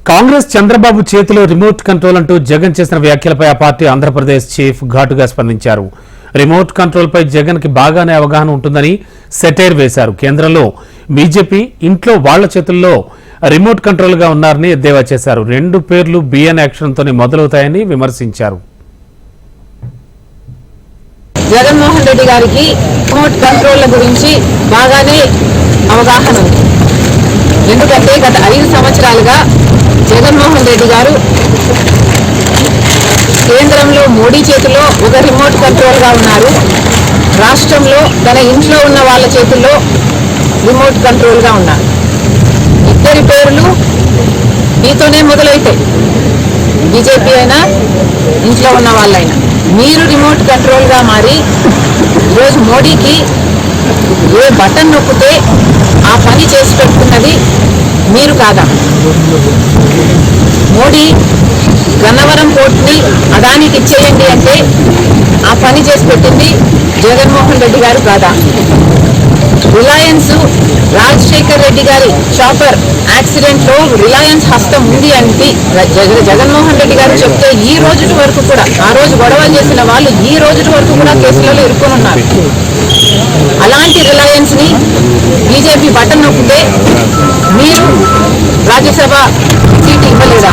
కాంగ్రెస్ చంద్రబాబు చేతిలో remote control అంటూ జగన్ చేసిన వ్యాఖ్యలపై ఆ పార్టీ ఆంధ్రప్రదేశ్ చీఫ్ ఘాటుగా స్పందించారు. రిమోట్ కంట్రోల్ పై జగన్ కి బాగానే అవగాహన ఉంటుందని సెటైర్ వేశారు. కేంద్రంలో బీజేపీ ఇంట్లో వాళ్ల చేతుల్లో రిమోట్ కంట్రోల్ గా ఉన్నారని ఎద్దేవా చేశారు. 2 పేర్లు బిఎన్ యాక్షన్ తోనే మొదలవుతాయని విమర్శించారు. జగన్మోహన్ రెడ్డి గారికి రిమోట్ కంట్రోల్ గురించి బాగానే అవగాహన ఉంది. ఎందుకంటే గత 5 సంవత్సరాలుగా జగన్మోహన్ రెడ్డి గారు కేంద్రంలో మోడీ చేతిలో ఒక రిమోట్ కంట్రోల్గా ఉన్నారు. రాష్ట్రంలో తన ఇంట్లో ఉన్న వాళ్ళ చేతుల్లో రిమోట్ కంట్రోల్గా ఉన్నారు. ఇద్దరి పేర్లు మీతోనే మొదలైతాయి. బీజేపీ అయినా ఇంట్లో ఉన్న వాళ్ళైనా మీరు రిమోట్ కంట్రోల్గా మారి ఈరోజు మోడీకి ఏ బటన్ నొక్కితే ఆ పని చేసి పెట్టుకున్నది మీరు కాదా? మోడీ గన్నవరం పోర్టుని అదానికి ఇచ్చేయండి అంటే ఆ పని చేసి పెట్టింది జగన్మోహన్ రెడ్డి గారు కాదా? రిలయన్స్ రాజశేఖర్ రెడ్డి గారి చాపర్ యాక్సిడెంట్ లో రిలయన్స్ హస్తం ఉంది అంటే జగన్మోహన్ రెడ్డి గారు చెప్తే ఈ రోజు వరకు కూడా ఆ రోజు గొడవలు చేసిన వాళ్ళు ఈ రోజు వరకు కూడా కేసులలో ఇరుక్కొని ఉన్నారు. అలాంటి రిలయన్స్ ని బీజేపీ బటన్ నొక్కితే మీరు రాజ్యసభ సీట్ ఇవ్వలేదా?